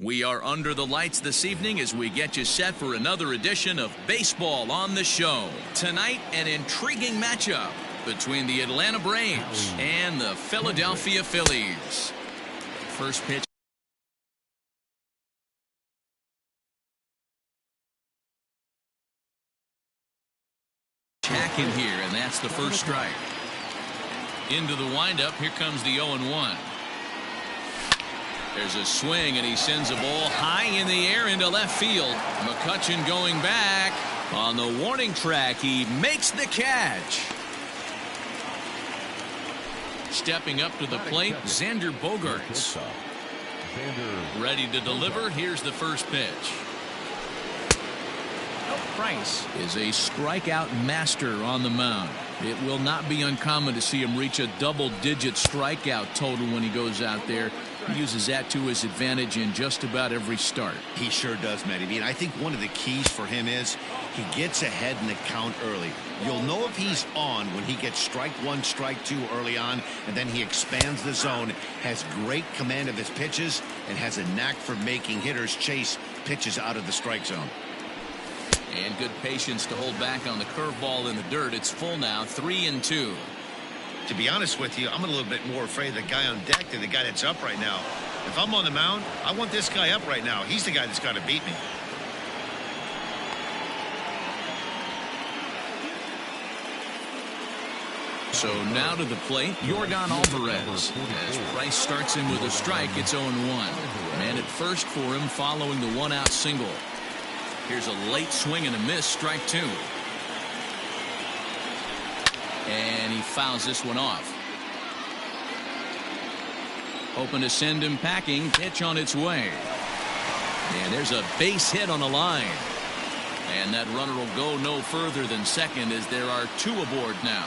We are under the lights this evening as we get you set for another edition of Baseball on the Show. Tonight, an intriguing matchup between the Atlanta Braves and the Philadelphia Phillies. First pitch. Attacking here, and that's the first strike. Into the windup, here comes the 0-1. There's a swing, and he sends a ball high in the air into left field. McCutchen going back. On the warning track, he makes the catch. Stepping up to the plate, Xander Bogaerts. Ready to deliver. Here's the first pitch. Price is a strikeout master on the mound. It will not be uncommon to see him reach a double-digit strikeout total when he goes out there. He uses that to his advantage in just about every start. He sure does, Matty B. And I think one of the keys for him is he gets ahead in the count early. You'll know if he's on when he gets strike one, strike two early on, and then he expands the zone, has great command of his pitches, and has a knack for making hitters chase pitches out of the strike zone. And good patience to hold back on the curveball in the dirt. It's full now, 3-2. To be honest with you, I'm a little bit more afraid of the guy on deck than the guy that's up right now. If I'm on the mound, I want this guy up right now. He's the guy that's got to beat me. So now to the plate, Yordan Alvarez. As Price starts him with a strike, it's 0-1. Man at first for him following the one-out single. Here's a late swing and a miss, strike two. And he fouls this one off. Hoping to send him packing. Pitch on its way. And there's a base hit on the line. And that runner will go no further than second as there are two aboard now.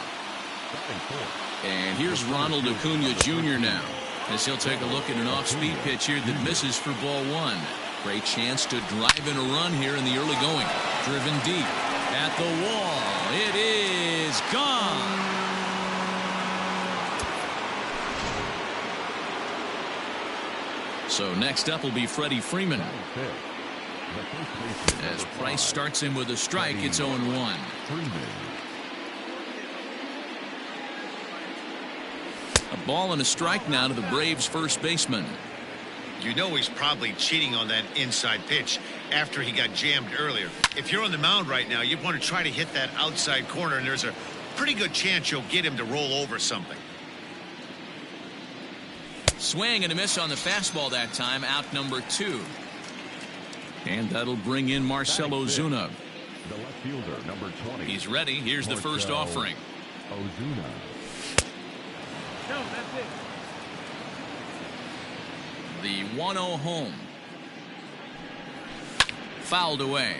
And here's Ronald Acuna Jr. now as he'll take a look at an off-speed pitch here that misses for ball one. Great chance to drive in a run here in the early going. Driven deep at the wall. It is gone. So next up will be Freddie Freeman. As Price starts him with a strike, it's 0-1. A ball and a strike now to the Braves' first baseman. You know he's probably cheating on that inside pitch after he got jammed earlier. If you're on the mound right now, you want to try to hit that outside corner, and there's a pretty good chance you'll get him to roll over something. Swing and a miss on the fastball that time, out number 2. And that'll bring in Marcell Ozuna. The left fielder, number 20. He's ready. Here's the first offering. Ozuna. No, that's it. The 1-0 home. Fouled away.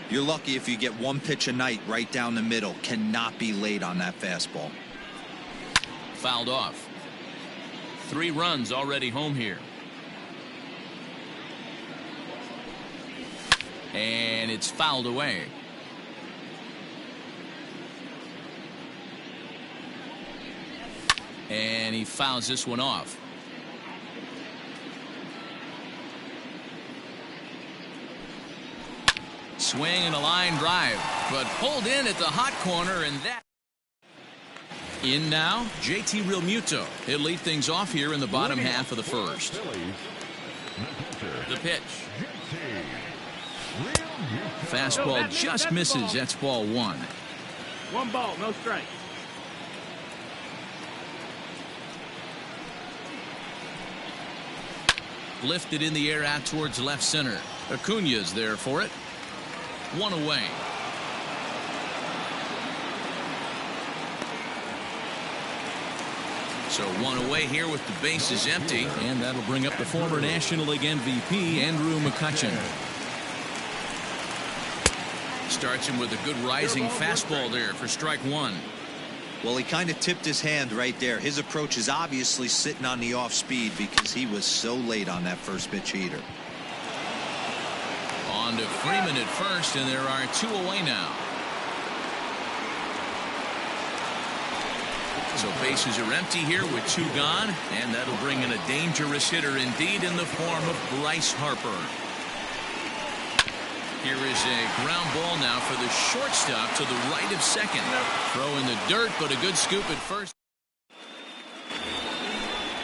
You're lucky if you get one pitch a night right down the middle. Cannot be late on that fastball. Fouled off. 3 runs already home here. And it's fouled away. And he fouls this one off. Swing and a line drive, but pulled in at the hot corner, and that. In now, JT Realmuto. He'll lead things off here in the bottom half of the first. The pitch. Fastball just misses. That's ball 1. 1 ball, no strike. Lifted in the air out towards left center. Acuna's there for it. 1 away. So 1 away here with the bases empty, and that'll bring up the former National League MVP Andrew McCutchen. Starts him with a good rising fastball there for strike 1. Well, he kind of tipped his hand right there. His approach is obviously sitting on the off speed because he was so late on that first pitch heater. On to Freeman at first, and there are 2 away now. So bases are empty here with 2 gone, and that'll bring in a dangerous hitter indeed in the form of Bryce Harper. Here is a ground ball now for the shortstop to the right of second. Throw in the dirt, but a good scoop at first.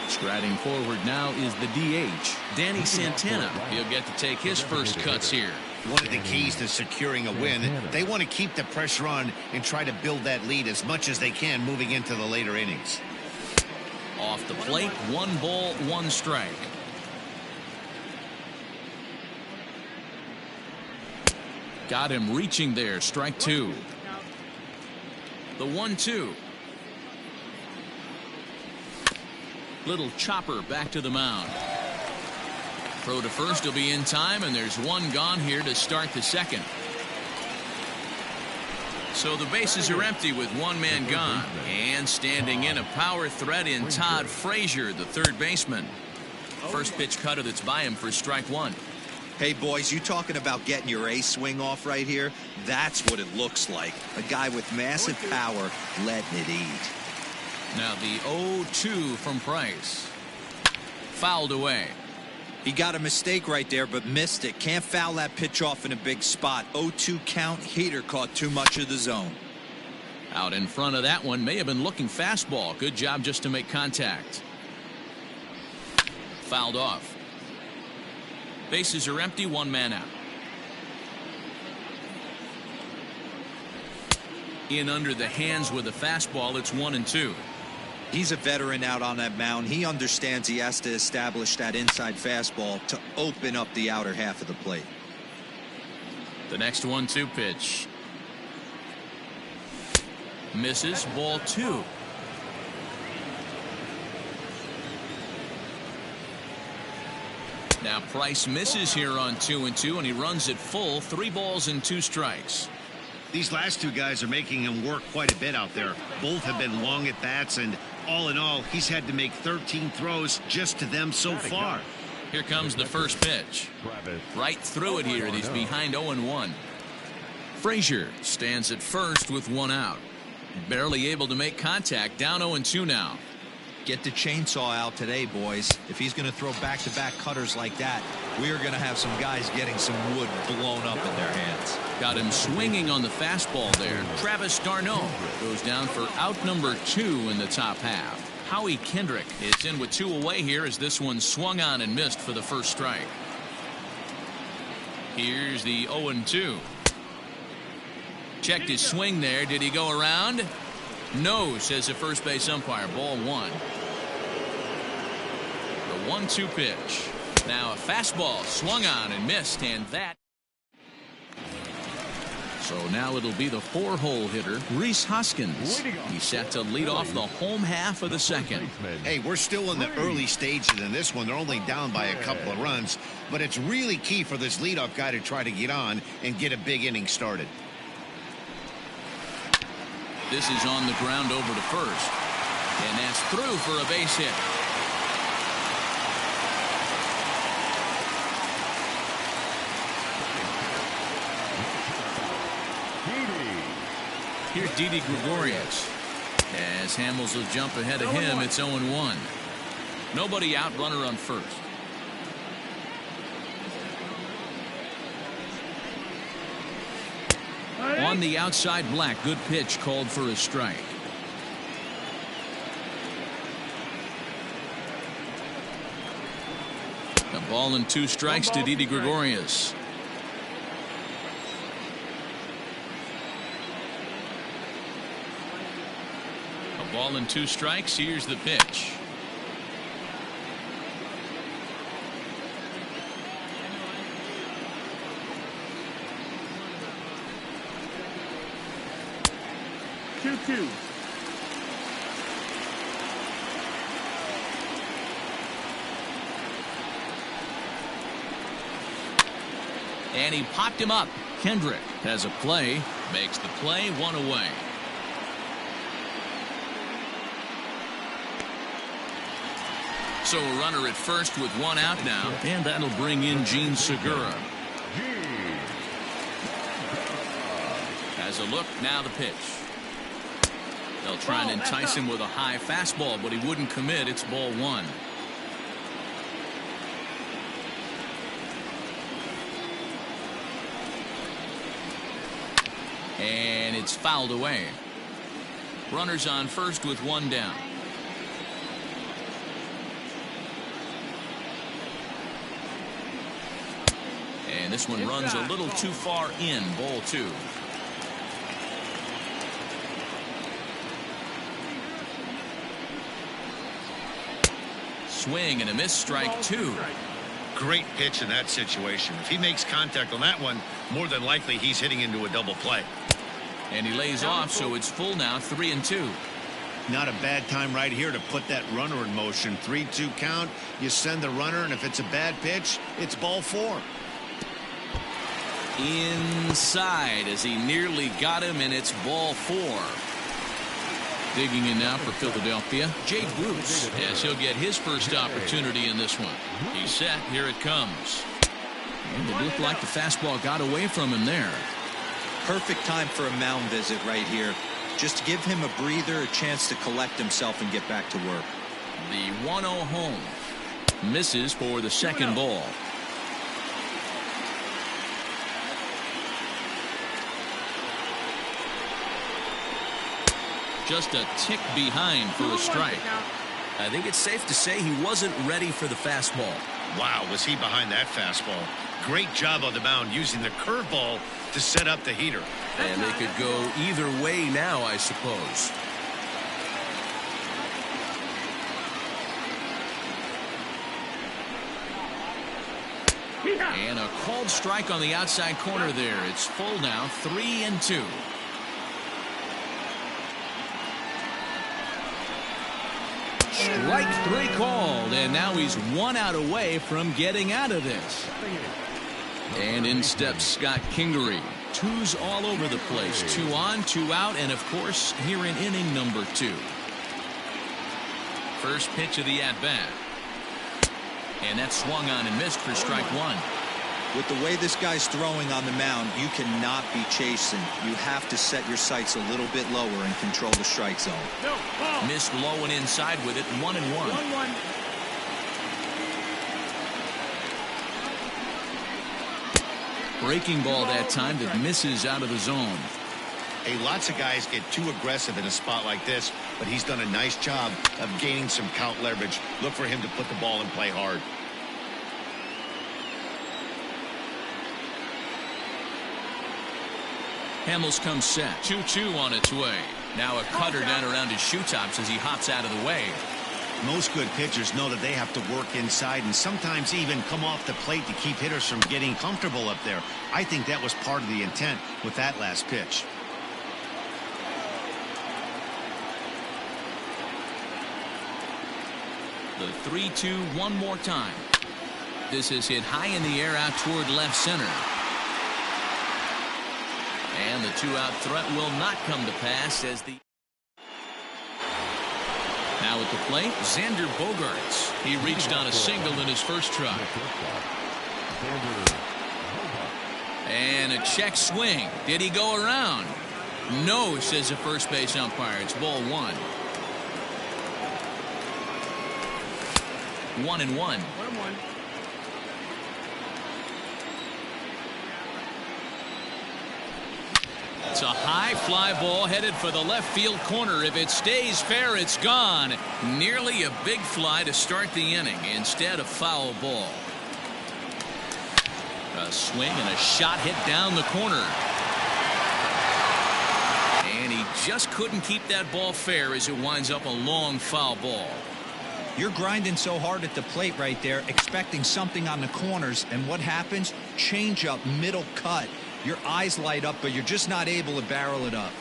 Striding forward now is the DH, Danny Santana. He'll get to take his first cuts here. One of the keys to securing a win, they want to keep the pressure on and try to build that lead as much as they can moving into the later innings. Off the plate, 1 ball, 1 strike. Got him reaching there, strike 2. The 1-2. Little chopper back to the mound. Throw to first will be in time, and there's 1 gone here to start the second. So the bases are empty with 1 man gone. And standing in a power threat in Todd Frazier, the third baseman. First pitch cutter that's by him for strike 1. Hey, boys, you talking about getting your A swing off right here? That's what it looks like. A guy with massive power letting it eat. Now the 0-2 from Price. Fouled away. He got a mistake right there, but missed it. Can't foul that pitch off in a big spot. 0-2 count. Heater caught too much of the zone. Out in front of that one, may have been looking fastball. Good job just to make contact. Fouled off. Bases are empty, 1 man out. In under the hands with a fastball, it's 1-2. He's a veteran out on that mound. He understands he has to establish that inside fastball to open up the outer half of the plate. The next 1-2 pitch. Misses, ball 2. Now Price misses here on 2-2, and he runs it full. 3 balls and 2 strikes. These last 2 guys are making him work quite a bit out there. Both have been long at bats, and all in all, he's had to make 13 throws just to them so far. Here comes the first pitch. Right through it here, and he's behind 0-1. Frazier stands at first with 1 out. Barely able to make contact, down 0-2 now. Get the chainsaw out today, boys. If he's going to throw back-to-back cutters like that, we are going to have some guys getting some wood blown up in their hands. Got him swinging on the fastball there. Travis d'Arnaud goes down for out number 2 in the top half. Howie Kendrick is in with 2 away here as this one swung on and missed for the first strike. Here's the 0-2. Checked his swing there. Did he go around? No, says the first base umpire. Ball 1. The 1-2 pitch. Now a fastball swung on and missed, and that. So now it'll be the 4-hole hitter, Rhys Hoskins. He's set to lead off the home half of the second. Hey, we're still in the early stages in this one. They're only down by a couple of runs, but it's really key for this leadoff guy to try to get on and get a big inning started. This is on the ground over to first, and that's through for a base hit. Here's Didi Gregorius. As Hamels will jump ahead of him, it's 0-1. Nobody out, runner on first. On the outside, Black. Good pitch called for a strike. A ball and 2 strikes to Didi Gregorius. A ball and 2 strikes. Here's the pitch. Two. And he popped him up. Kendrick has a play, makes the play, 1 away. So a runner at first with 1 out now, and that'll bring in Gene Segura. Has a look, now the pitch. They'll try and entice him with a high fastball, but he wouldn't commit. It's ball one. And it's fouled away. Runners on first with one down. And this one runs a little too far in. Ball two. Swing and a miss, strike two. Great pitch in that situation. If he makes contact on that one, more than likely he's hitting into a double play. And he lays off, so it's full now, 3-2. Not a bad time right here to put that runner in motion. 3-2 count. You send the runner, and if it's a bad pitch, it's ball four. Inside as he nearly got him, and it's ball four. Digging in now for Philadelphia, Jay Bruce, as he'll get his first opportunity in this one. He's set. Here it comes. And it looked like the fastball got away from him there. Perfect time for a mound visit right here. Just to give him a breather, a chance to collect himself and get back to work. The 1-0 home. Misses for the second ball. Just a tick behind for a strike. I think it's safe to say he wasn't ready for the fastball. Wow, was he behind that fastball. Great job on the mound using the curveball to set up the heater. And they could go either way now, I suppose. And a called strike on the outside corner there. It's full now, 3-2. Strike three called, and now he's 1 out away from getting out of this. And in steps Scott Kingery. Twos all over the place. 2 on, 2 out, and of course here in inning number 2. First pitch of the at-bat. And that swung on and missed for strike one. With the way this guy's throwing on the mound, you cannot be chasing. You have to set your sights a little bit lower and control the strike zone. Missed low and inside with it. 1-1. 1-1. Breaking ball that time that misses out of the zone. Hey, lots of guys get too aggressive in a spot like this, but he's done a nice job of gaining some count leverage. Look for him to put the ball in play hard. Hamels comes set. 2-2 on its way. Now a cutter down around his shoe tops as he hops out of the way. Most good pitchers know that they have to work inside and sometimes even come off the plate to keep hitters from getting comfortable up there. I think that was part of the intent with that last pitch. The 3-2 one more time. This is hit high in the air out toward left center. And the 2-out threat will not come to pass as the... Now at the plate, Xander Bogaerts. He reached on a single in his first try. And a check swing. Did he go around? No, says the first base umpire. It's ball one. 1-1. 1-1. It's a high fly ball headed for the left field corner. If it stays fair, it's gone. Nearly a big fly to start the inning. Instead, a foul ball. A swing and a shot hit down the corner. And he just couldn't keep that ball fair as it winds up a long foul ball. You're grinding so hard at the plate right there, expecting something on the corners, and what happens? Change up, middle cut. Your eyes light up, but you're just not able to barrel it up.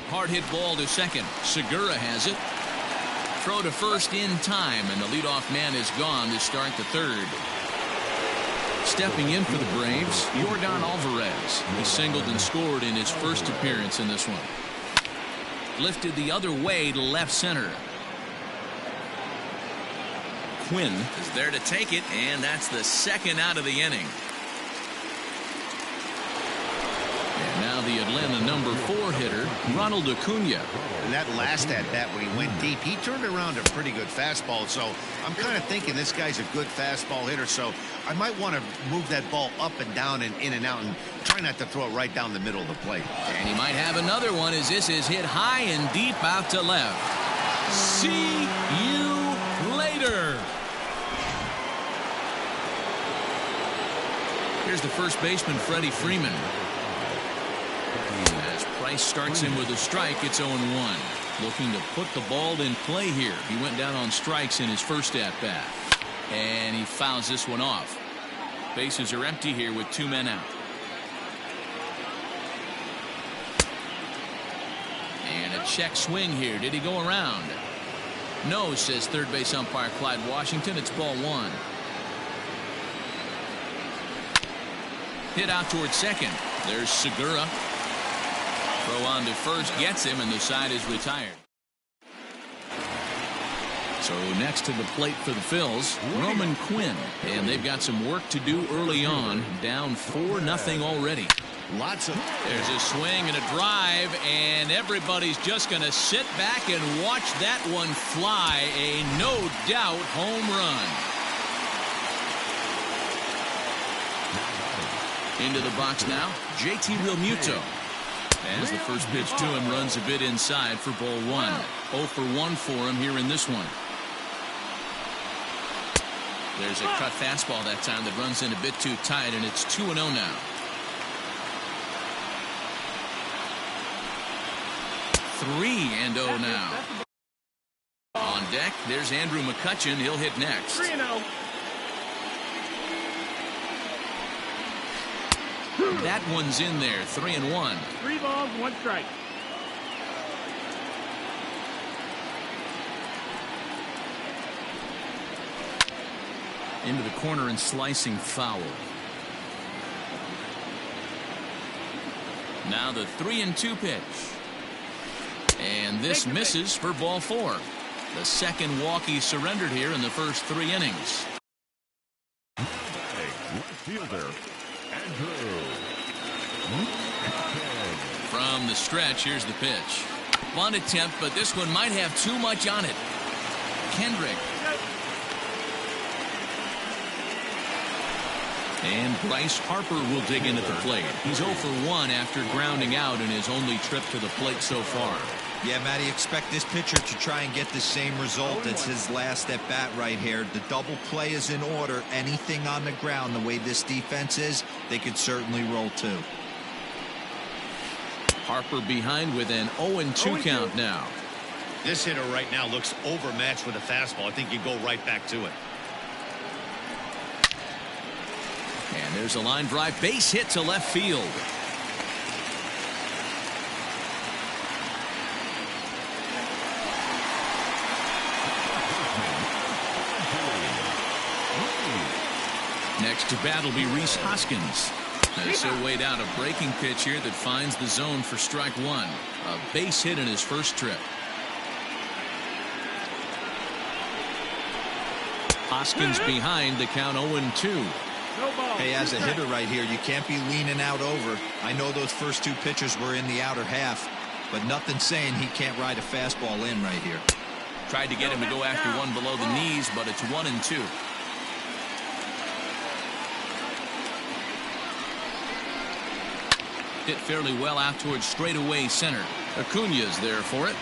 Hard hit ball to second. Segura has it. Throw to first in time, and the leadoff man is gone to start the third. Stepping in for the Braves, Yordan Alvarez. He singled and scored in his first appearance in this one. Lifted the other way to left center. Quinn is there to take it, and that's the second out of the inning. And now the will land the number 4 hitter, Ronald Acuna. And that last at-bat when he went deep, he turned around a pretty good fastball. So I'm kind of thinking this guy's a good fastball hitter. So I might want to move that ball up and down and in and out and try not to throw it right down the middle of the plate. And he might have another one as this is hit high and deep out to left. See you later. Here's the first baseman, Freddie Freeman. As Price starts him with a strike, it's 0-1. Looking to put the ball in play here. He went down on strikes in his first at-bat. And he fouls this one off. Bases are empty here with 2 men out. And a check swing here. Did he go around? No, says third base umpire Clyde Washington. It's ball 1. Hit out towards second. There's Segura. Throw on to first, gets him, and the side is retired. So next to the plate for the Phils, Roman Quinn. And they've got some work to do early on. Down 4-0 already. There's a swing and a drive, and everybody's just going to sit back and watch that one fly. A no-doubt home run. Into the box now, JT Realmuto. As the first pitch to him runs a bit inside for ball 1. 0 for 1 for him here in this one. There's a cut fastball that time that runs in a bit too tight, and it's 2-0 now. 3-0 now. On deck, there's Andrew McCutchen. He'll hit next. 3-0. That one's in there. 3-1. 3 balls, 1 strike. Into the corner and slicing foul. Now the 3-2 pitch. And this misses for ball 4. The second walk he surrendered here in the first 3 innings. Left fielder, Andrew. From the stretch, here's the pitch. Bunt attempt, but this one might have too much on it. Kendrick. And Bryce Harper will dig in at the plate. He's 0 for 1 after grounding out in his only trip to the plate so far. Yeah, Matty, expect this pitcher to try and get the same result. It's his last at bat right here. The double play is in order. Anything on the ground, the way this defense is, they could certainly roll 2. Harper behind with an 0-2 count now. This hitter right now looks overmatched with a fastball. I think you go right back to it. And there's a line drive base hit to left field. Next to bat will be Rhys Hoskins. As he'll wait out a breaking pitch here that finds the zone for strike 1. A base hit in his first trip. Hoskins behind, the count 0-2. Hey, as a hitter right here, you can't be leaning out over. I know those first 2 pitches were in the outer half, but nothing saying he can't ride a fastball in right here. Tried to get him to go after one below the knees, but it's 1-2. Hit fairly well out towards straightaway center. Acuna's there for it.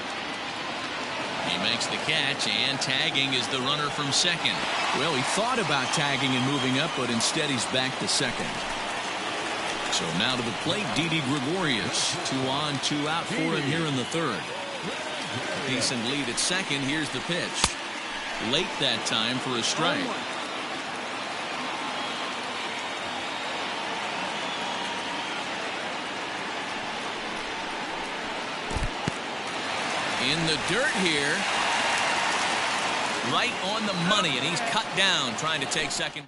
He makes the catch, and tagging is the runner from second. Well, he thought about tagging and moving up, but instead he's back to second. So now to the plate, Didi Gregorius. 2 on, 2 out for him here in the third. A decent lead at second. Here's the pitch. Late that time for a strike. In the dirt here. Right on the money, and he's cut down trying to take second.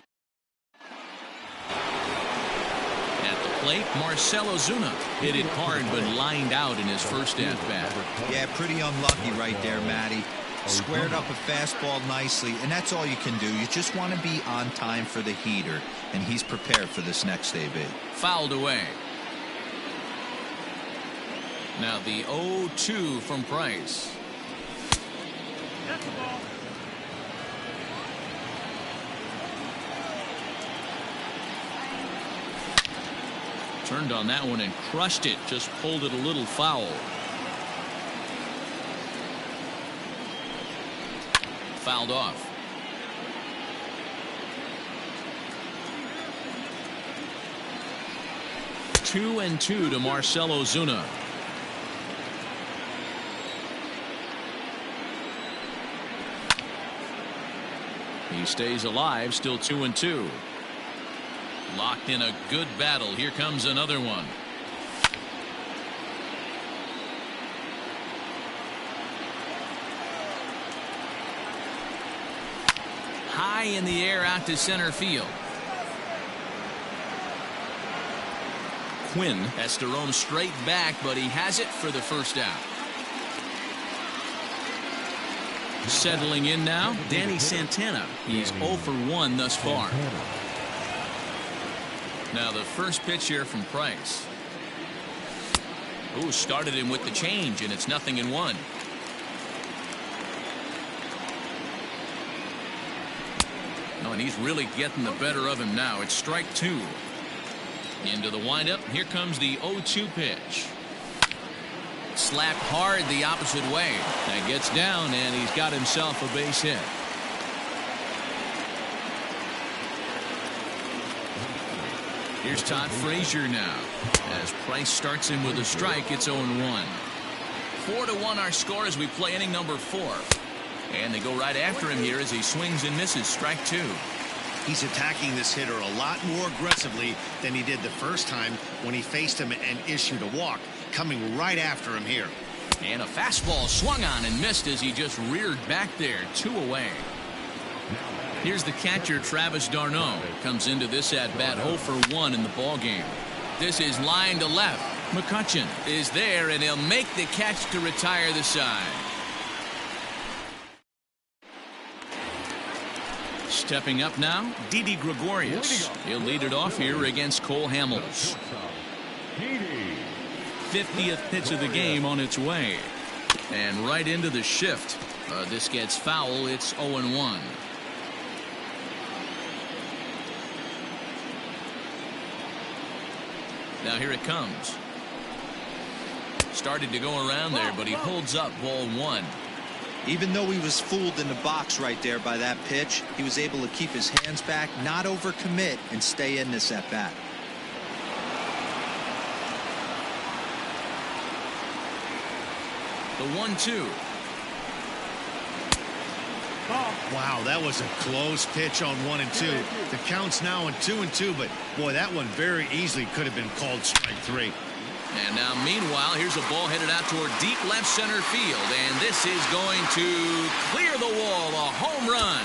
At the plate, Marcell Ozuna hit it hard but lined out in his first at-bat. Yeah, pretty unlucky right there, Matty. Squared up a fastball nicely, and that's all you can do. You just want to be on time for the heater, and he's prepared for this next AB. Fouled away. Now the 0-2 from Price. That's the ball. Turned on that one and crushed it. Just pulled it a little foul. Fouled off. Two and two to Marcell Ozuna. He stays alive, still 2-2. Locked in a good battle. Here comes another one. High in the air out to center field. Quinn has to roam straight back, but he has it for the first out. Settling in now, Danny Santana. He's 0 for 1 thus far. Now the first pitch here from Price. Ooh, started him with the change, and it's 0-1. Oh, and he's really getting the better of him now. It's strike 2. Into the windup. Here comes the 0-2 pitch. Slapped hard the opposite way. That gets down, and he's got himself a base hit. Here's Todd Frazier now. As Price starts him with a strike, it's 0-1. 4-1 our score as we play inning number 4. And they go right after him here as he swings and misses. Strike 2. He's attacking this hitter a lot more aggressively than he did the first time when he faced him and issued a walk. Coming right after him here. And a fastball swung on and missed as he just reared back there. 2 away. Here's the catcher, Travis d'Arnaud. Comes into this at-bat 0 for 1 in the ballgame. This is line to left. McCutchen is there, and he'll make the catch to retire the side. Stepping up now, Didi Gregorius. He'll lead it off here against Cole Hamels. 50th pitch of the game on its way. And right into the shift. This gets foul. It's 0-1. Now here it comes. Started to go around there, but he holds up ball 1. Even though he was fooled in the box right there by that pitch, he was able to keep his hands back, not overcommit, and stay in this at bat. The 1-2. Wow, that was a close pitch on 1 and 2. The count's now in 2 and 2, but boy, that one very easily could have been called strike 3. And now meanwhile, here's a ball headed out toward deep left center field, and this is going to clear the wall. A home run.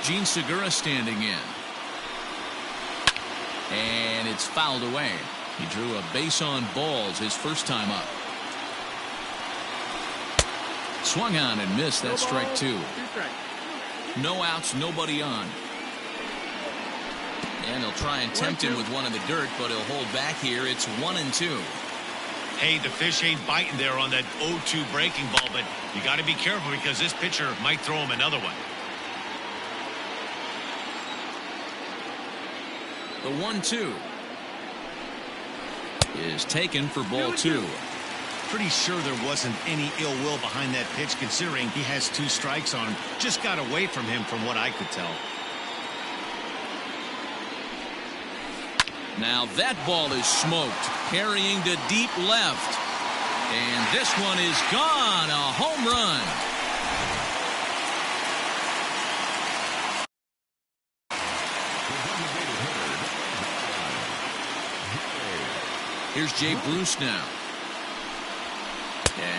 Gene Segura standing in. And it's fouled away. He drew a base on balls his first time up. Swung on and missed. That's strike 2. No outs, nobody on. And he'll try and tempt him with one in the dirt, but he'll hold back here. It's 1-2. Hey, the fish ain't biting there on that 0-2 breaking ball, but you got to be careful because this pitcher might throw him another one. The 1-2 is taken for ball 2. Pretty sure there wasn't any ill will behind that pitch considering he has 2 strikes on him. Just got away from him from what I could tell. Now that ball is smoked, carrying to deep left. And this one is gone. A home run. Here's Jay Bruce now.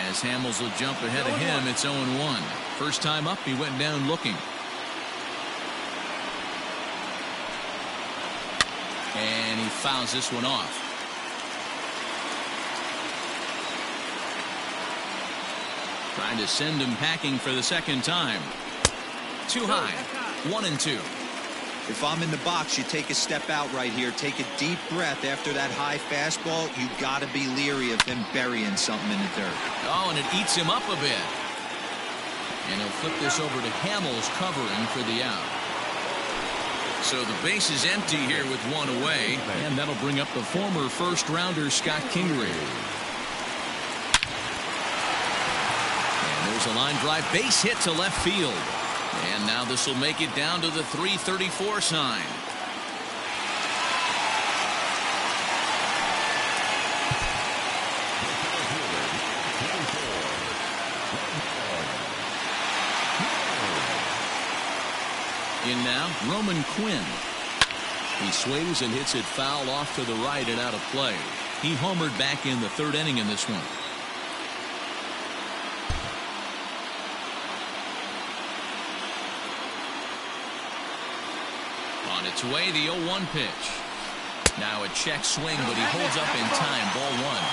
As Hamels will jump ahead of him, it's 0-1. First time up, he went down looking. And he fouls this one off. Trying to send him packing for the second time. Too high. 1-2. If I'm in the box, you take a step out right here. Take a deep breath after that high fastball. You got to be leery of him burying something in the dirt. Oh, and it eats him up a bit. And he'll flip this over to Hamels covering for the out. So the base is empty here with one away. And that'll bring up the former first-rounder Scott Kingery. And there's a line drive base hit to left field. And now this will make it down to the 334 sign. In now, Roman Quinn. He sways and hits it foul off to the right and out of play. He homered back in the third inning in this one. On its way, the 0-1 pitch. Now a check swing, but he holds up in time. Ball one.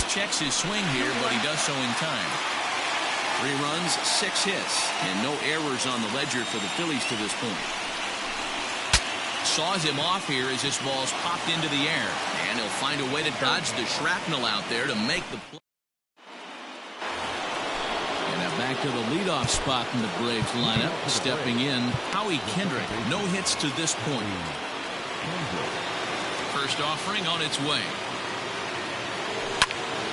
Checks his swing here, but he does so in time. 3 runs, 6 hits, and no errors on the ledger for the Phillies to this point. Saws him off here as this ball's popped into the air, and he'll find a way to dodge the shrapnel out there to make the play. Back to the leadoff spot in the Braves lineup. Stepping in, Howie Kendrick. No hits to this point. First offering on its way.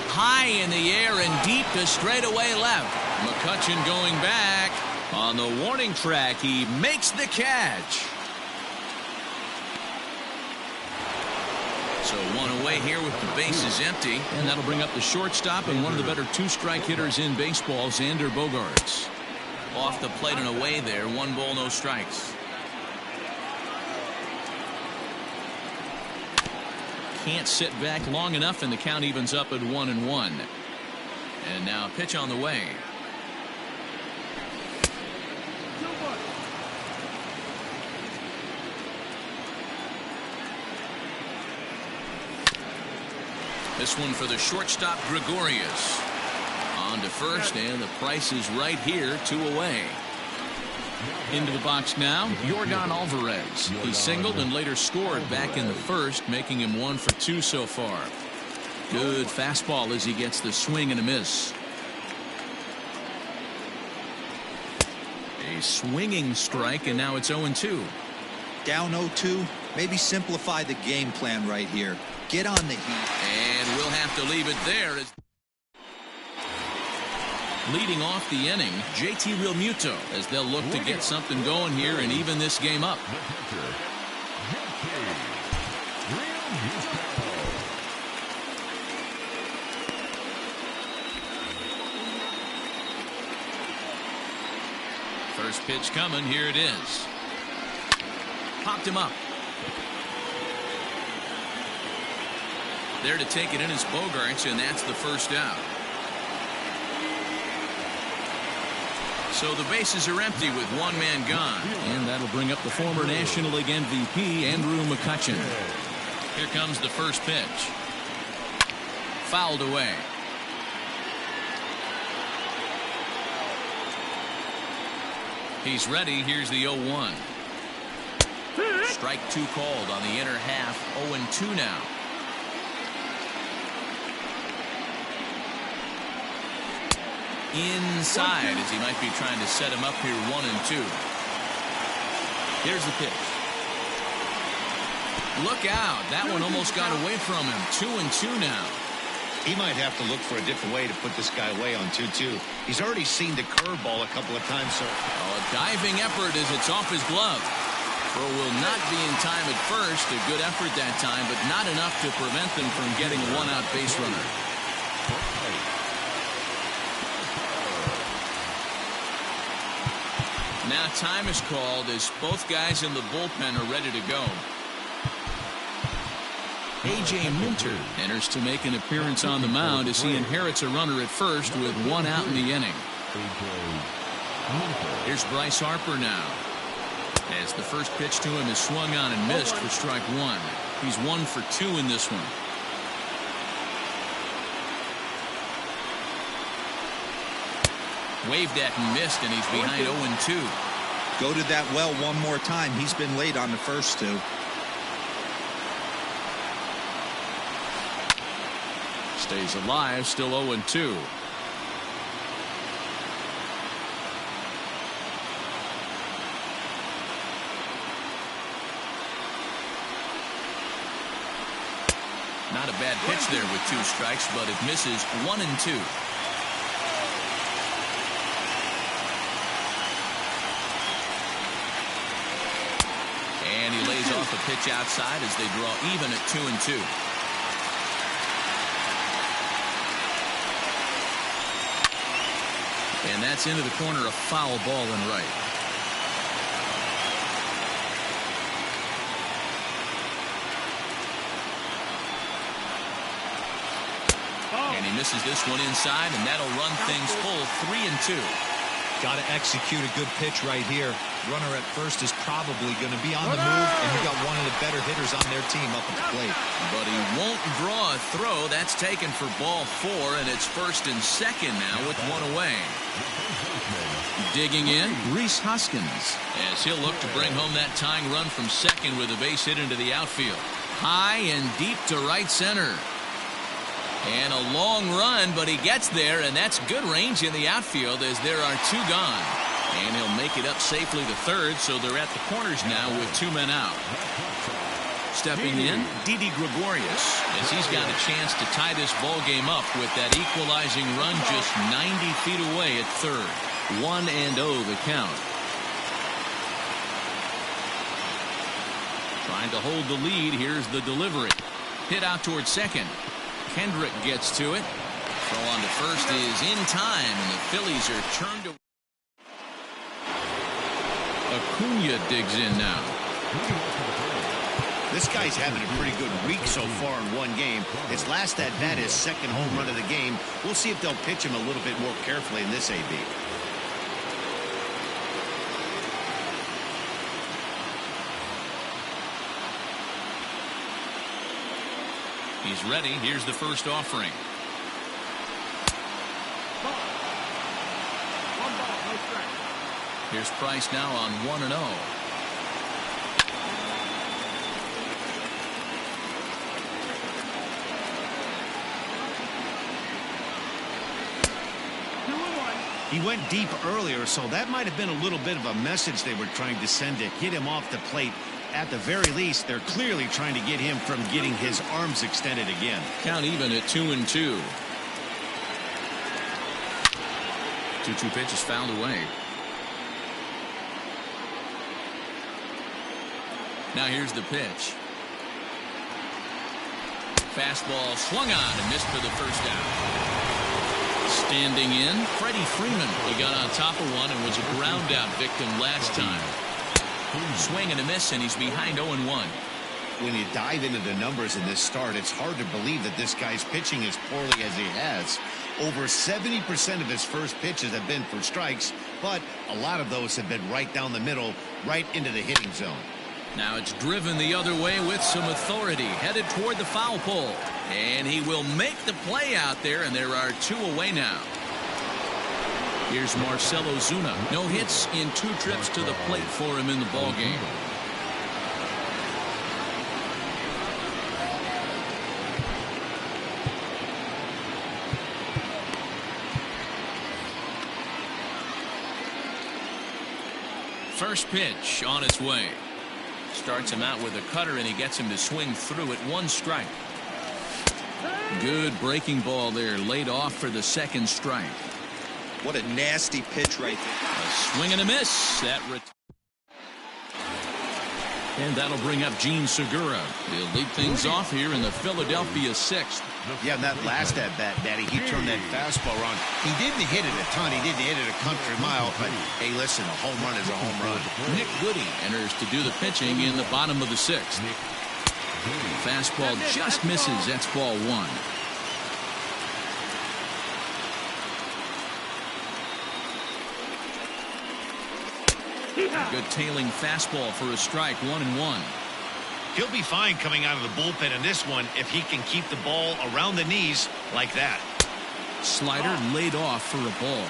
High in the air and deep to straightaway left. McCutchen going back. On the warning track, he makes the catch. So one away here with the bases empty. And that'll bring up the shortstop and one of the better 2-strike hitters in baseball, Xander Bogaerts. Off the plate and away there. 1 ball, no strikes. Can't sit back long enough, and the count evens up at 1-1. And now a pitch on the way. This one for the shortstop, Gregorius. On to first, and the price is right here, 2 away. Into the box now, Yordan Alvarez. He singled and later scored back in the first, making him 1 for 2 so far. Good fastball as he gets the swing and a miss. A swinging strike, and now it's 0-2. Down 0-2. Maybe simplify the game plan right here. Get on the heat. And we'll have to leave it there. Leading off the inning, JT Realmuto, as they'll look to get something going here and even this game up. First pitch coming. Here it is. Popped him up. There to take it in is Bogaerts, and that's the first out. So the bases are empty with 1 man gone. And that'll bring up the former National League MVP, Andrew McCutchen. Here comes the first pitch. Fouled away. He's ready. Here's the 0-1. Strike 2 called on the inner half. 0-2 now. Inside as he might be trying to set him up here. 1-2. Here's the pitch. Look out. That one almost got away from him. 2-2 now. He might have to look for a different way to put this guy away on 2-2. He's already seen the curveball a couple of times, sir. Oh, a diving effort as it's off his glove. Throw will not be in time at first. A good effort that time, but not enough to prevent them from getting a 1-out base runner. Now time is called as both guys in the bullpen are ready to go. A.J. Minter enters to make an appearance on the mound as he inherits a runner at first with 1 out in the inning. Here's Bryce Harper now, as the first pitch to him is swung on and missed for strike 1. He's 1 for 2 in this one. Waved at and missed, and he's behind 0-2. Go to that well one more time. He's been late on the first two. Stays alive, still 0-2. Not a bad pitch there with 2 strikes, but it misses 1-2. And he lays off a pitch outside as they draw even at 2-2. And that's into the corner, a foul ball and right. And he misses this one inside, and that'll run things full 3-2. Got to execute a good pitch right here. Runner at first is probably going to be on the move, and you got one of the better hitters on their team up at the plate. But he won't draw a throw. That's taken for ball 4, and it's 1st and 2nd now with 1 away. Digging in, Rhys Hoskins, as he'll look to bring home that tying run from 2nd with a base hit into the outfield. High and deep to right center. And a long run, but he gets there, and that's good range in the outfield as there are 2 gone. And he'll make it up safely to 3rd, so they're at the corners now with 2 men out. Stepping in, Didi Gregorius, as he's got a chance to tie this ball game up with that equalizing run just 90 feet away at 3rd. 1-0 the count. Trying to hold the lead. Here's the delivery. Hit out towards 2nd. Kendrick gets to it. Throw on to 1st is in time, and the Phillies are turned away. Acuna digs in now. This guy's having a pretty good week so far in one game. His last at bat is 2nd home run of the game. We'll see if they'll pitch him a little bit more carefully in this AB. He's ready. Here's the first offering. Here's Price now on 1-0. He went deep earlier, so that might have been a little bit of a message they were trying to send to get him off the plate. At the very least, they're clearly trying to get him from getting his arms extended again. Count even at 2-2. 2-2 pitch is fouled away. Now here's the pitch. Fastball swung on and missed for the first out. Standing in, Freddie Freeman. He got on top of one and was a ground out victim last time. Swing and a miss, and he's behind 0-1. When you dive into the numbers in this start, it's hard to believe that this guy's pitching as poorly as he has. Over 70% of his first pitches have been for strikes, but a lot of those have been right down the middle, right into the hitting zone. Now it's driven the other way with some authority, headed toward the foul pole. And he will make the play out there, and there are 2 away now. Here's Marcell Ozuna. No hits in 2 trips to the plate for him in the ballgame. First pitch on its way. Starts him out with a cutter, and he gets him to swing through it. 1 strike. Good breaking ball there, laid off for the 2nd strike. What a nasty pitch right there. A swing and a miss. And that'll bring up Gene Segura. He'll lead things off here in the Philadelphia 6th. Yeah, and that last at bat, Daddy, he turned that fastball around. He didn't hit it a ton. He didn't hit it a country mile. But, hey, listen, a home run is a home run. Nick Goody enters to do the pitching in the bottom of the 6th. Fastball just misses. That's ball 1. A good tailing fastball for a strike. 1-1. He'll be fine coming out of the bullpen in this one if he can keep the ball around the knees like that. Slider laid off for a ball.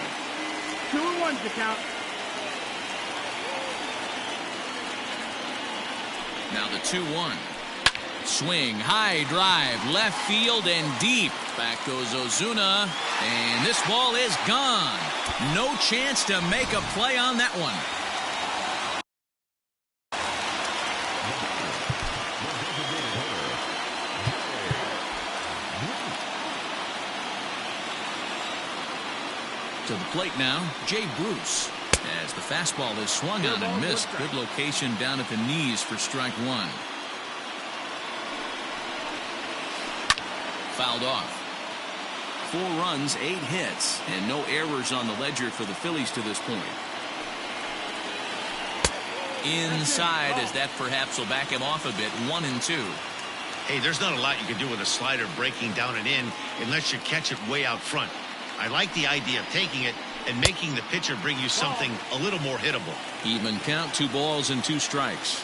2-1 to count. Now the 2-1. Swing, high drive, left field and deep. Back goes Ozuna, and this ball is gone. No chance to make a play on that one. To the plate now, Jay Bruce. As the fastball is swung on and missed. Good location down at the knees for strike one. Fouled off. 4 runs, 8 hits, and no errors on the ledger for the Phillies to this point. Inside, as that perhaps will back him off a bit. 1-2. Hey, there's not a lot you can do with a slider breaking down and in unless you catch it way out front. I like the idea of taking it and making the pitcher bring you something a little more hittable. Even count, 2 balls and 2 strikes.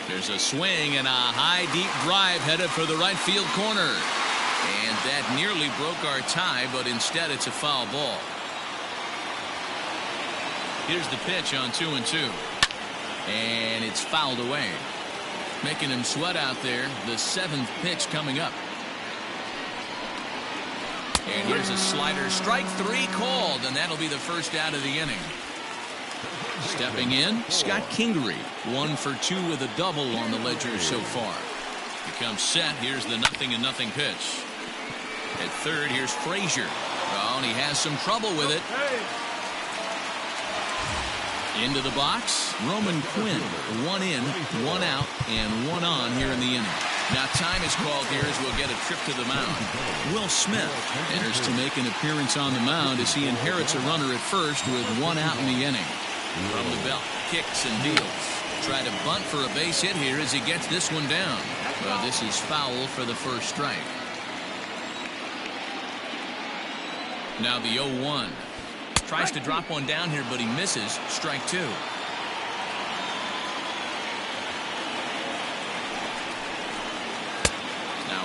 There's a swing and a high deep drive headed for the right field corner. And that nearly broke our tie, but instead it's a foul ball. Here's the pitch on 2-2. And it's fouled away. Making him sweat out there. The 7th pitch coming up. And here's a slider. Strike 3 called, and that'll be the first out of the inning. Stepping in, Scott Kingery. 1 for 2 with a double on the ledger so far. He comes set. Here's the 0-0 pitch. At third, here's Frazier. Oh, and he has some trouble with it. Into the box, Roman Quinn. 1 in, 1 out, and 1 on here in the inning. Now time is called here as we'll get a trip to the mound. Will Smith enters to make an appearance on the mound as he inherits a runner at first with 1 out in the inning. From the belt, kicks and deals. Try to bunt for a base hit here as he gets this one down. Well, this is foul for the first strike. Now the 0-1. Tries to drop one down here, but he misses. Strike 2. Now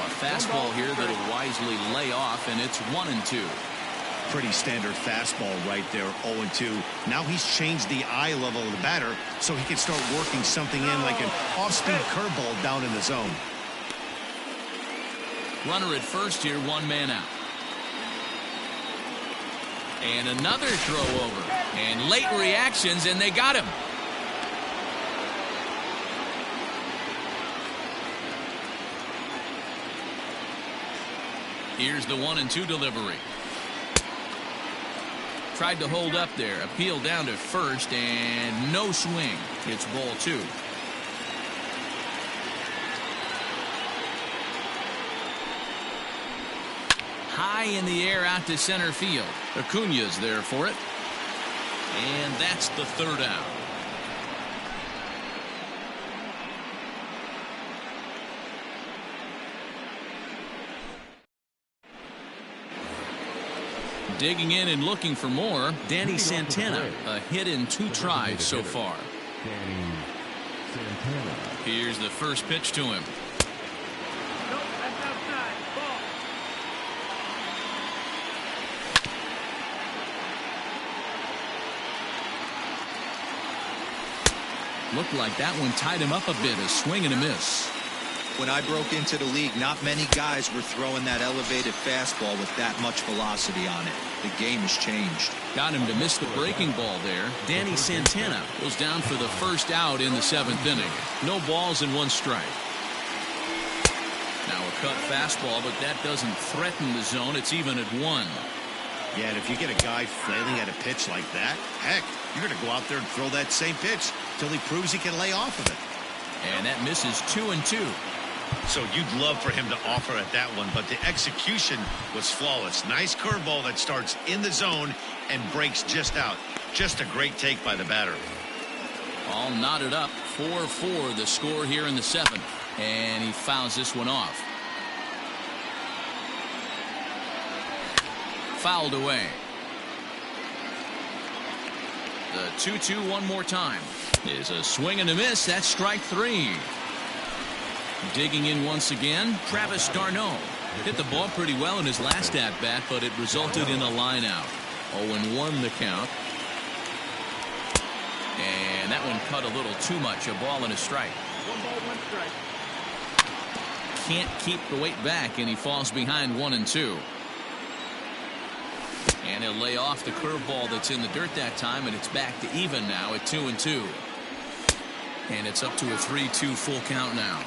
a fastball here that'll wisely lay off, and it's 1-2. Pretty standard fastball right there, 0-2. Now he's changed the eye level of the batter so he can start working something in like an off-speed curveball down in the zone. Runner at first here, 1 man out. And another throw over. And late reactions, and they got him. Here's the 1-2 delivery. Tried to hold up there. Appeal down to first, and no swing. It's ball 2. High in the air out to center field. Acuña's there for it. And that's the 3rd out. Digging in and looking for more, Danny Santana. A hit in 2 tries so far. Here's the first pitch to him. Looked like that one tied him up a bit. A swing and a miss. When I broke into the league, not many guys were throwing that elevated fastball with that much velocity on it. The game has changed. Got him to miss the breaking ball there. Danny Santana goes down for the first out in the 7th inning. No balls and 1 strike. Now a cut fastball, but that doesn't threaten the zone. It's even at 1. Yeah, and if you get a guy flailing at a pitch like that, heck, you're going to go out there and throw that same pitch till he proves he can lay off of it. And that misses 2-2. So you'd love for him to offer at that one, but the execution was flawless. Nice curveball that starts in the zone and breaks just out. Just a great take by the batter. All knotted up. 4-4 the score here in the 7th. And he fouls this one off. Fouled away. The 2-2 one more time. Is a swing and a miss. That's strike 3. Digging in once again, Travis d'Arnaud. Hit the ball pretty well in his last at-bat, but it resulted in a line out. 0-1 the count. And that one cut a little too much. A ball and a strike. 1 ball, 1 strike. Can't keep the weight back, and he falls behind 1-2. And he'll lay off the curveball that's in the dirt that time, and it's back to even now at 2-2. And it's up to a 3-2 full count now.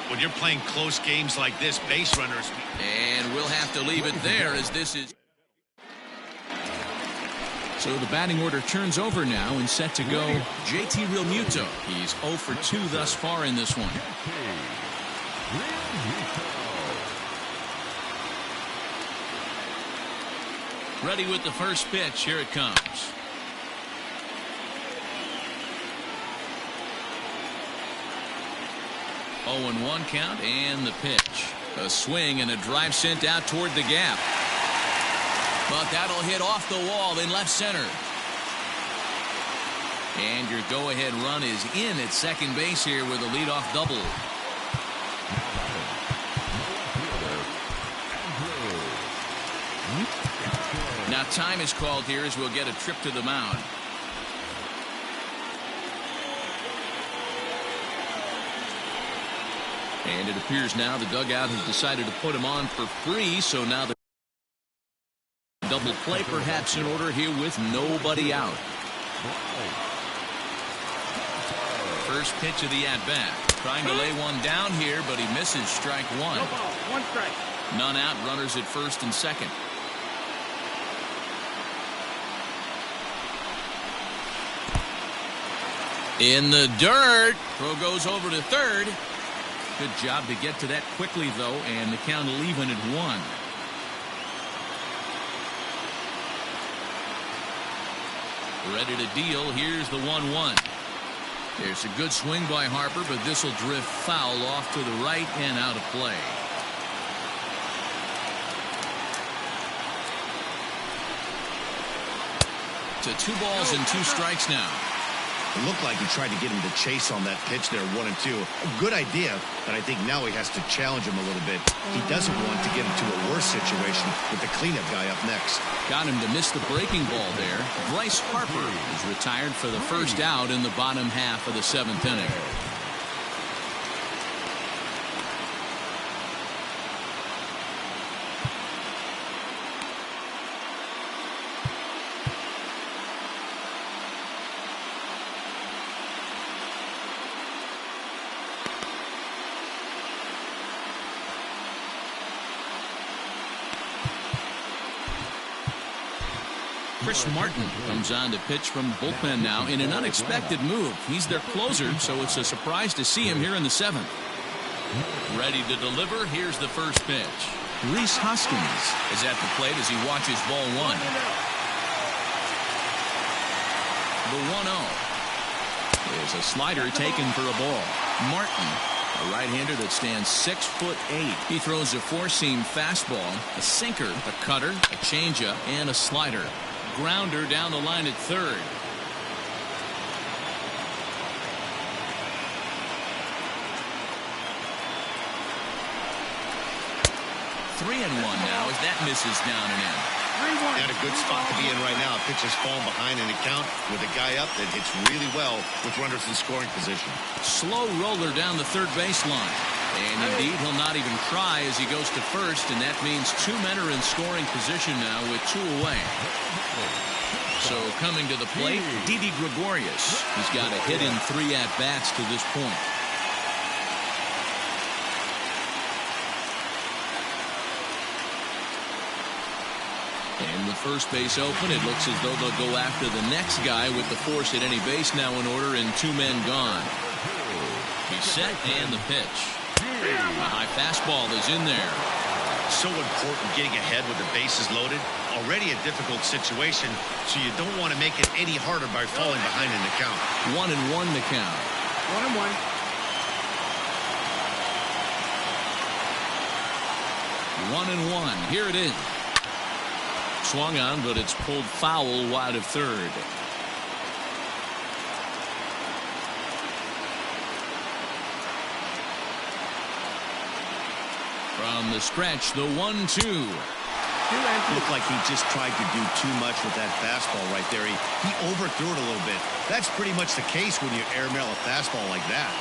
When you're playing close games like this, base runners. And we'll have to leave it there as this is. So the batting order turns over now and set to go JT Realmuto. He's 0 for 2 thus far in this one. Ready with the first pitch. Here it comes. Oh, and 1 count, and the pitch. A swing and a drive sent out toward the gap. But that'll hit off the wall in left center. And your go-ahead run is in at second base here with a leadoff double. Now time is called here as we'll get a trip to the mound. And it appears now the dugout has decided to put him on for free, so now the double play perhaps in order here with nobody out. First pitch of the at-bat. Trying to lay one down here, but he misses strike 1. No ball, 1 strike. None out, runners at first and second. In the dirt. Throw goes over to third. Good job to get to that quickly, though, and the count will even at 1. Ready to deal. Here's the 1-1. There's a good swing by Harper, but this will drift foul off to the right and out of play. To 2 balls and 2 strikes now. It looked like he tried to get him to chase on that pitch there, 1-2. A good idea, but I think now he has to challenge him a little bit. He doesn't want to get into a worse situation with the cleanup guy up next. Got him to miss the breaking ball there. Bryce Harper is retired for the first out in the bottom half of the 7th inning. Chris Martin comes on to pitch from the bullpen now in an unexpected move. He's their closer, so it's a surprise to see him here in the 7th. Ready to deliver. Here's the first pitch. Rhys Hoskins is at the plate as he watches ball 1. The 1-0 is a slider taken for a ball. Martin, a right-hander that stands 6'8". He throws a 4-seam fastball, a sinker, a cutter, a changeup, and a slider. Grounder down the line at third. Three and 1 now as that misses down and in. 3-1. At a good spot to be in right now. Pitcher's falling behind in the count with a guy up that hits really well with runners in scoring position. Slow roller down the third baseline. And indeed, he'll not even try as he goes to first, and that means 2 men are in scoring position now with 2 away. So coming to the plate, Didi Gregorius. He's got a hit in 3 at-bats to this point. And with first base open, it looks as though they'll go after the next guy with the force at any base now in order and 2 men gone. He's set and the pitch. A high fastball is in there. So important getting ahead with the bases loaded. Already a difficult situation, so you don't want to make it any harder by falling behind in the count. 1-1 the count. 1-1. One and one. Here it is. Swung on, but it's pulled foul wide of third. From the stretch, the 1-2. Looked like he just tried to do too much with that fastball right there. He overthrew it a little bit. That's pretty much the case when you airmail a fastball like that.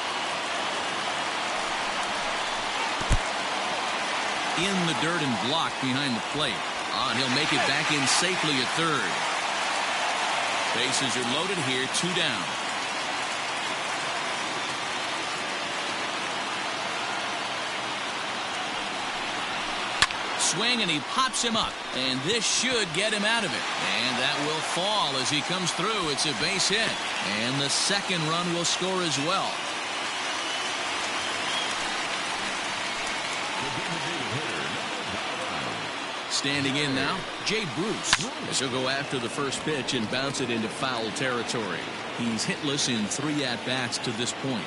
In the dirt and blocked behind the plate. And he'll make it back in safely at third. Bases are loaded here, 2 down. Swing, and he pops him up, and this should get him out of it, and that will fall as he comes through. It's a base hit, and the second run will score as well. Standing in now, Jay Bruce, as he'll go after the first pitch and bounce it into foul territory. He's hitless in 3 at-bats to this point.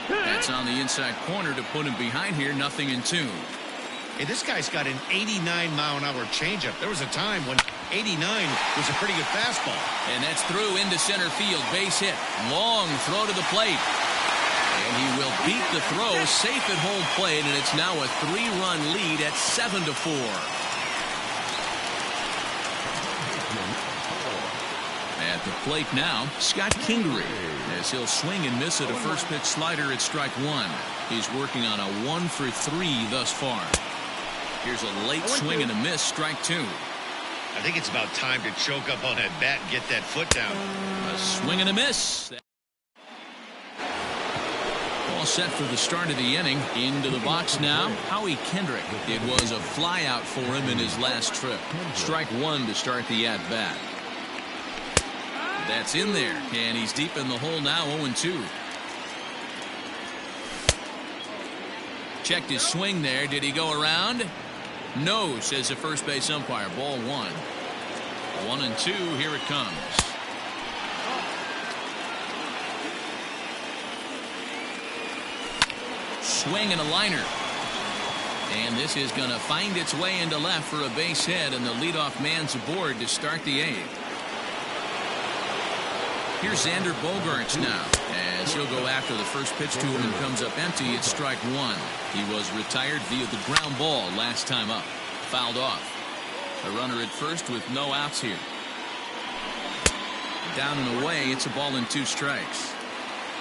That's on the inside corner to put him behind here, 0-2. Hey, this guy's got an 89-mile-an-hour changeup. There was a time when 89 was a pretty good fastball. And that's through into center field. Base hit. Long throw to the plate. And he will beat the throw safe at home plate, and it's now a 3-run lead at 7-4. At the plate now, Scott Kingery, as he'll swing and miss at a first pitch slider at strike 1. He's working on a 1-for-3 thus far. Here's a late swing and a miss, strike 2. I think it's about time to choke up on that bat and get that foot down. A swing and a miss. All set for the start of the inning. Into the box now, Howie Kendrick. It was a fly out for him in his last trip. Strike 1 to start the at-bat. That's in there, and he's deep in the hole now, 0-2. Checked his swing there. Did he go around? No, says the first base umpire. Ball 1. 1-2. Here it comes. Swing and a liner. And this is going to find its way into left for a base hit, and the leadoff man's aboard to start the 8th. Here's Xander Bogaerts now, as he'll go after the first pitch to him and comes up empty. It's strike 1. He was retired via the ground ball last time up. Fouled off. A runner at first with no outs here. Down and away. It's a ball and 2 strikes.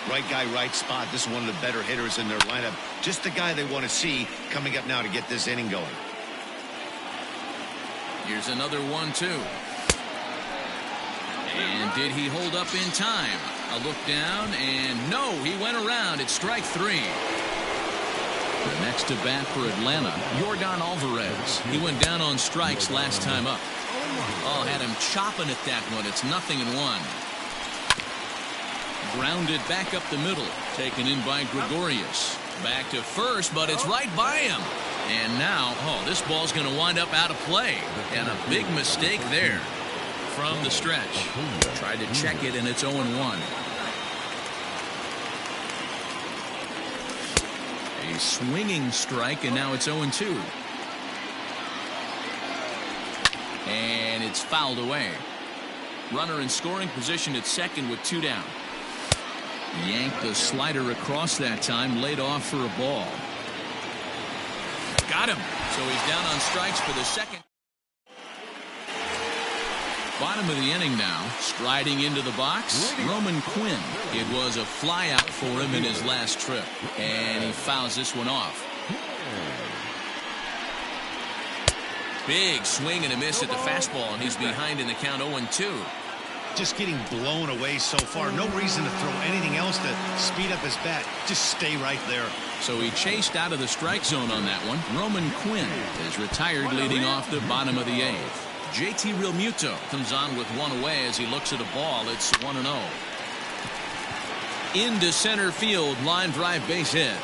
Right guy, right spot. This is one of the better hitters in their lineup. Just the guy they want to see coming up now to get this inning going. Here's another 1-2. And did he hold up in time? A look down, and no, he went around. It's strike 3. The next to bat for Atlanta, Yordan Alvarez. He went down on strikes last time up. Oh, had him chopping at that one. It's 0-1. Grounded back up the middle. Taken in by Gregorius. Back to first, but it's right by him. And now, this ball's going to wind up out of play. And a big mistake there. From the stretch. Tried to check it, and it's 0-1. A swinging strike, and now it's 0-2. And it's fouled away. Runner in scoring position at second with 2 down. Yanked the slider across that time, laid off for a ball. Got him. So he's down on strikes for the second. Bottom of the inning now, striding into the box, Roman Quinn. It was a fly out for him in his last trip, and he fouls this one off. Big swing and a miss at the fastball, and he's behind in the count, 0-2. Just getting blown away so far. No reason to throw anything else to speed up his bat. Just stay right there. So he chased out of the strike zone on that one. Roman Quinn is retired leading off the bottom of the 8th. JT Realmuto comes on with 1 away as he looks at a ball. It's 1-0. Into center field, line drive base hit.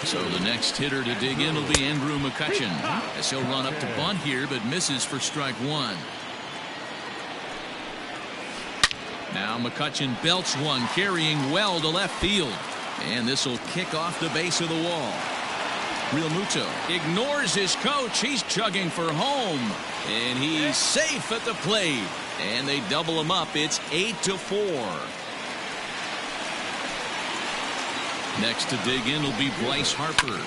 So the next hitter to dig in will be Andrew McCutchen, as he'll run up to bunt here, but misses for strike 1. Now McCutchen belts one, carrying well to left field. And this will kick off the base of the wall. Realmuto ignores his coach. He's chugging for home. And he's safe at the plate. And they double him up. It's 8-4. Next to dig in will be Bryce Harper.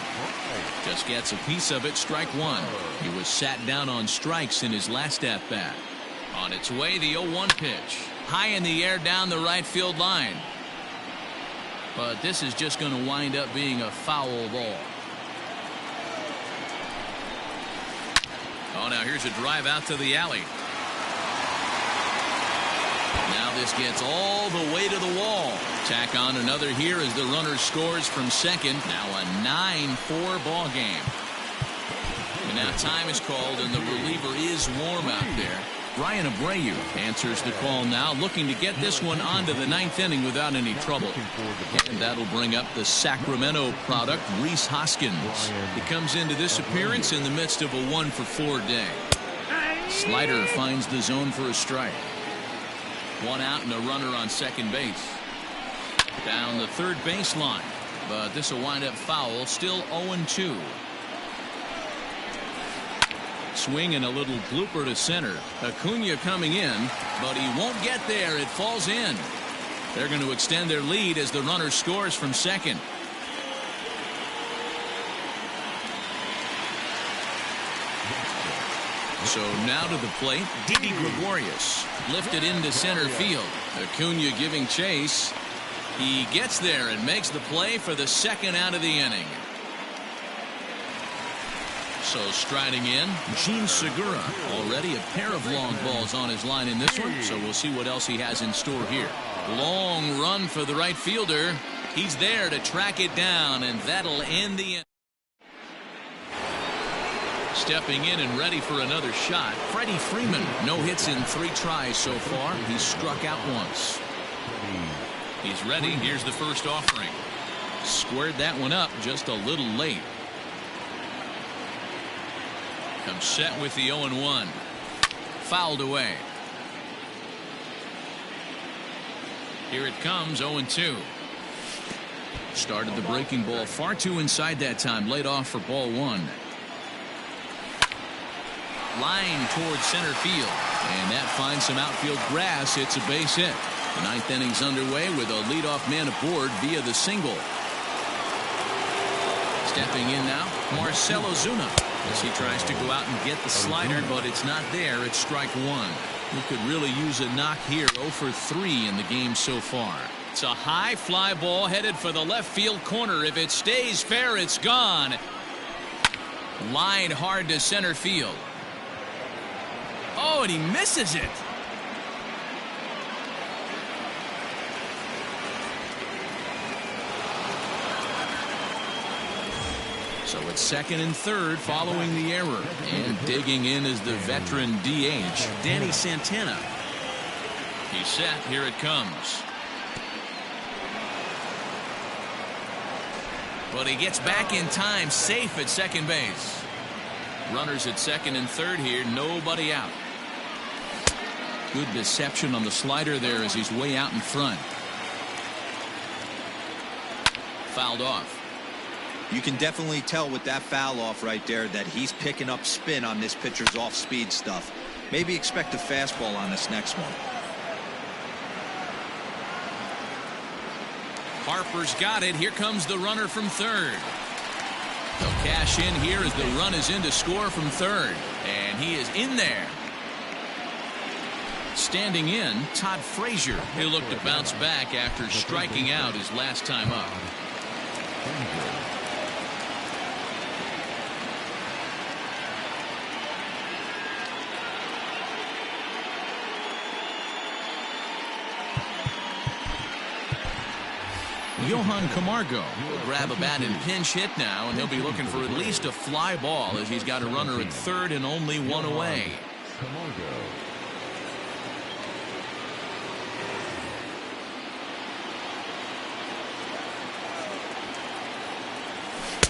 Just gets a piece of it, strike one. He was sat down on strikes in his last at-bat. On its way, the 0-1 pitch. High in the air down the right field line. But this is just going to wind up being a foul ball. Oh, now here's a drive out to the alley. Now this gets all the way to the wall. Tack on another here as the runner scores from second. Now a 9-4 ball game. And now time is called and the reliever is warm out there. Ryan Abreu answers the call now, looking to get this one onto the ninth inning without any trouble. And that'll bring up the Sacramento product, Rhys Hoskins. He comes into this appearance in the midst of a 1-for-4 day. Slider finds the zone for a strike. One out and a runner on second base. Down the third baseline, but this will wind up foul. Still 0-2. Swing and a little blooper to center. Acuna coming in, but he won't get there. It falls in. They're going to extend their lead as the runner scores from second. So now to the plate, Didi Gregorius lifted into center field. Acuna giving chase. He gets there and makes the play for the second out of the inning. So striding in, Gene Segura. Already a pair of long balls on his line in this one, so we'll see what else he has in store here. Long run for the right fielder. He's there to track it down, and that'll end the inning. Stepping in and ready for another shot, Freddie Freeman. No hits in 3 tries so far. He's struck out once. He's ready. Here's the first offering. Squared that one up just a little late. Comes set with the 0-1. Fouled away. Here it comes, 0-2. Started the breaking ball far too inside that time. Laid off for ball one. Line towards center field. And that finds some outfield grass. It's a base hit. The ninth inning's underway with a leadoff man aboard via the single. Stepping in now, Marcell Ozuna, as he tries to go out and get the slider, but it's not there. It's strike one. We could really use a knock here. 0 for 3 in the game so far. It's a high fly ball headed for the left field corner. If it stays fair, it's gone. Line hard to center field. Oh, and he misses it. So it's second and third following the error. And digging in is the veteran DH, Danny Santana. He's set. Here it comes. But he gets back in time, safe at second base. Runners at second and third here, nobody out. Good deception on the slider there as he's way out in front. Fouled off. You can definitely tell with that foul off right there that he's picking up spin on this pitcher's off-speed stuff. Maybe expect a fastball on this next one. Harper's got it. Here comes the runner from third. They'll cash in here as the run is in to score from third. And he is in there. Standing in, Todd Frazier. He'll look to bounce back after striking out his last time up. Johan Camargo will grab a bat and pinch hit now, and he'll be looking for at least a fly ball as he's got a runner at third and only one away.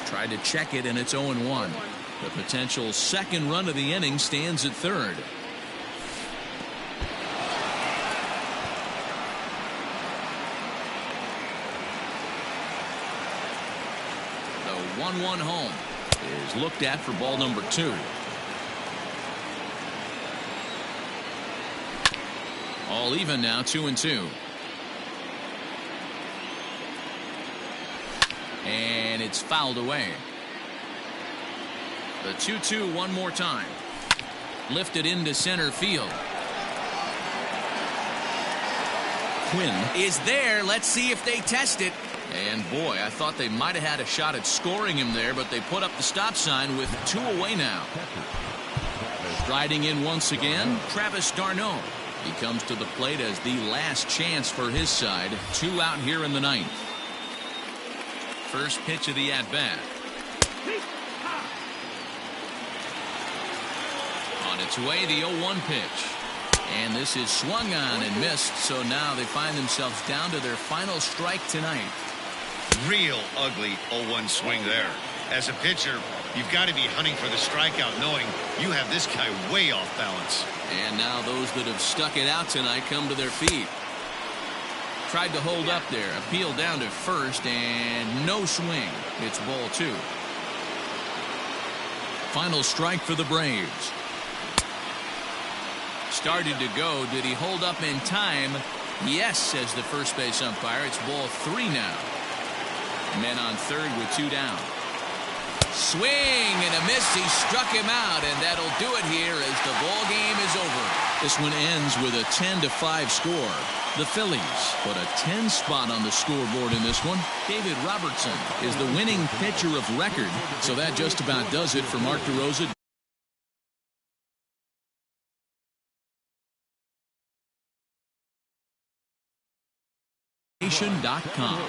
Tried to check it, and it's 0-1. The potential second run of the inning stands at third. The 1-1 home is looked at for ball number 2. All even now, 2-2. And it's fouled away. The 2-2 one more time. Lifted into center field. Quinn is there. Let's see if they test it. And boy, I thought they might have had a shot at scoring him there, but they put up the stop sign with 2 away now. Striding in once again, Travis d'Arnaud. He comes to the plate as the last chance for his side. 2 out here in the 9th. First pitch of the at-bat. On its way, the 0-1 pitch. And this is swung on and missed, so now they find themselves down to their final strike tonight. Real ugly 0-1 swing there. As a pitcher, you've got to be hunting for the strikeout, knowing you have this guy way off balance. And now those that have stuck it out tonight come to their feet. Tried to hold up there, appealed down to first, and no swing. It's ball 2. Final strike for the Braves. Started to go. Did he hold up in time? Yes, says the first base umpire. It's ball 3 now. Men on third with 2 down. Swing and a miss. He struck him out, and that'll do it here as the ball game is over. This one ends with a 10-5 score. The Phillies put a 10 spot on the scoreboard in this one. David Robertson is the winning pitcher of record, so that just about does it for Mark DeRosa. .com.